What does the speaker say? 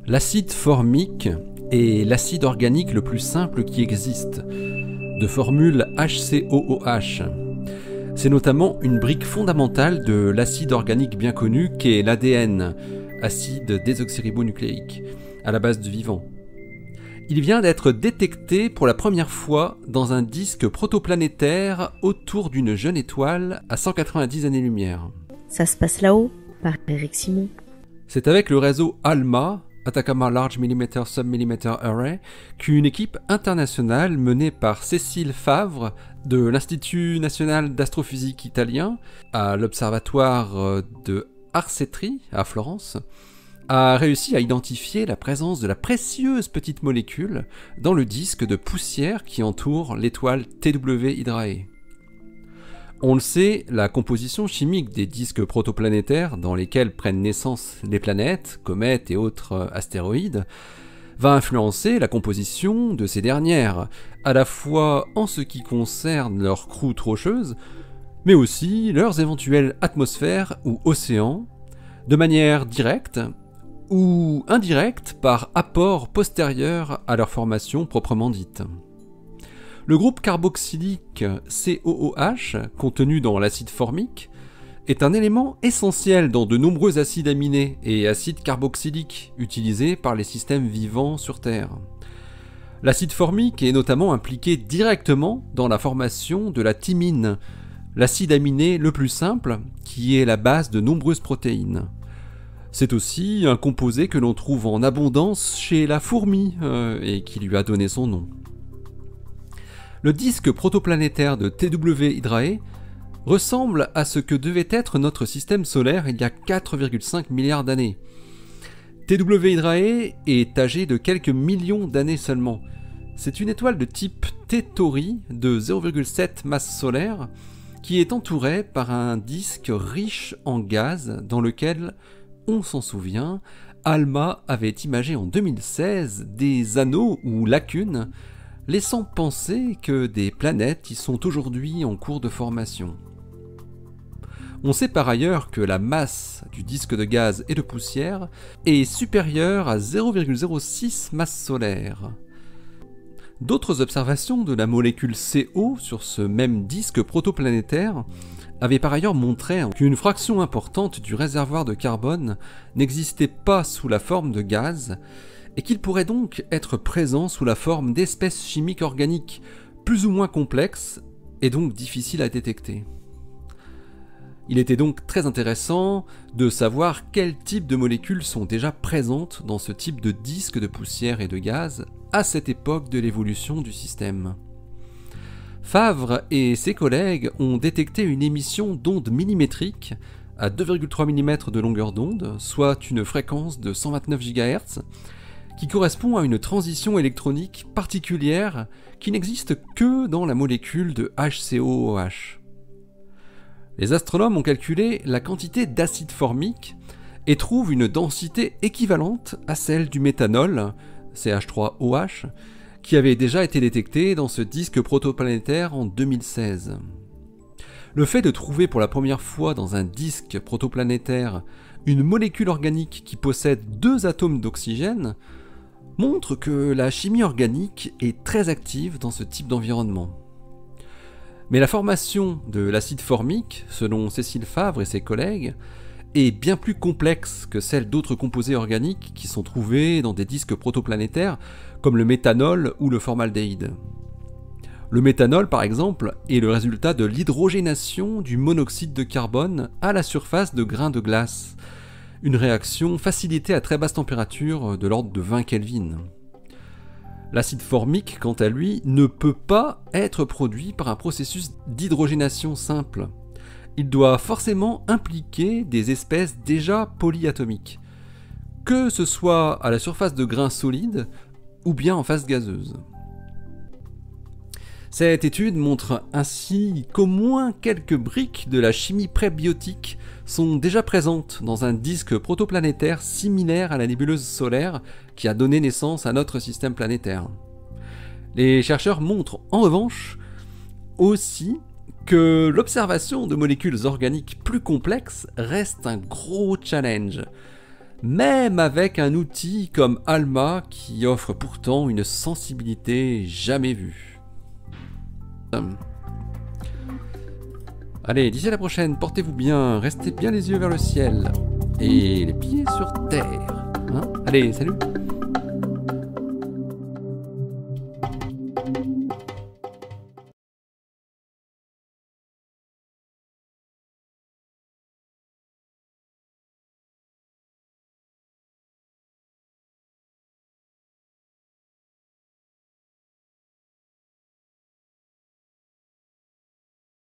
L'acide formique est l'acide organique le plus simple qui existe, de formule HCOOH. C'est notamment une brique fondamentale de l'acide organique bien connu qu'est l'ADN, acide désoxyribonucléique, à la base du vivant. Il vient d'être détecté pour la première fois dans un disque protoplanétaire autour d'une jeune étoile à 190 années-lumière. Ça se passe là-haut, par Eric Simon. C'est avec le réseau ALMA, Atacama Large Millimeter Submillimeter Array, qu'une équipe internationale menée par Cécile Favre de l'Institut national d'astrophysique italien à l'observatoire de Arcetri à Florence a réussi à identifier la présence de la précieuse petite molécule dans le disque de poussière qui entoure l'étoile TW Hydrae. On le sait, la composition chimique des disques protoplanétaires dans lesquels prennent naissance les planètes, comètes et autres astéroïdes va influencer la composition de ces dernières, à la fois en ce qui concerne leur croûte rocheuse, mais aussi leurs éventuelles atmosphères ou océans, de manière directe ou indirecte par apport postérieur à leur formation proprement dite. Le groupe carboxylique COOH, contenu dans l'acide formique, est un élément essentiel dans de nombreux acides aminés et acides carboxyliques utilisés par les systèmes vivants sur Terre. L'acide formique est notamment impliqué directement dans la formation de la thymine, l'acide aminé le plus simple qui est la base de nombreuses protéines. C'est aussi un composé que l'on trouve en abondance chez la fourmi et qui lui a donné son nom. Le disque protoplanétaire de TW Hydrae ressemble à ce que devait être notre système solaire il y a 4,5 milliards d'années. TW Hydrae est âgé de quelques millions d'années seulement. C'est une étoile de type T Tauri de 0,7 masse solaire qui est entourée par un disque riche en gaz dans lequel, on s'en souvient, ALMA avait imagé en 2016 des anneaux ou lacunes laissant penser que des planètes y sont aujourd'hui en cours de formation. On sait par ailleurs que la masse du disque de gaz et de poussière est supérieure à 0,06 masse solaire. D'autres observations de la molécule CO sur ce même disque protoplanétaire avaient par ailleurs montré qu'une fraction importante du réservoir de carbone n'existait pas sous la forme de gaz, et qu'il pourrait donc être présent sous la forme d'espèces chimiques organiques plus ou moins complexes et donc difficiles à détecter. Il était donc très intéressant de savoir quel type de molécules sont déjà présentes dans ce type de disque de poussière et de gaz à cette époque de l'évolution du système. Favre et ses collègues ont détecté une émission d'ondes millimétriques à 2,3 mm de longueur d'onde, soit une fréquence de 129 GHz, qui correspond à une transition électronique particulière qui n'existe que dans la molécule de HCOOH. Les astronomes ont calculé la quantité d'acide formique et trouvent une densité équivalente à celle du méthanol, CH3OH, qui avait déjà été détecté dans ce disque protoplanétaire en 2016. Le fait de trouver pour la première fois dans un disque protoplanétaire une molécule organique qui possède 2 atomes d'oxygène montre que la chimie organique est très active dans ce type d'environnement. Mais la formation de l'acide formique, selon Cécile Favre et ses collègues, est bien plus complexe que celle d'autres composés organiques qui sont trouvés dans des disques protoplanétaires comme le méthanol ou le formaldéhyde. Le méthanol, par exemple, est le résultat de l'hydrogénation du monoxyde de carbone à la surface de grains de glace, une réaction facilitée à très basse température de l'ordre de 20 Kelvin. L'acide formique, quant à lui, ne peut pas être produit par un processus d'hydrogénation simple. Il doit forcément impliquer des espèces déjà polyatomiques, que ce soit à la surface de grains solides ou bien en phase gazeuse. Cette étude montre ainsi qu'au moins quelques briques de la chimie prébiotique sont déjà présentes dans un disque protoplanétaire similaire à la nébuleuse solaire qui a donné naissance à notre système planétaire. Les chercheurs montrent en revanche aussi que l'observation de molécules organiques plus complexes reste un gros challenge. même avec un outil comme ALMA qui offre pourtant une sensibilité jamais vue. Allez, d'ici à la prochaine, portez-vous bien, restez bien les yeux vers le ciel et les pieds sur terre. Hein? Allez, salut!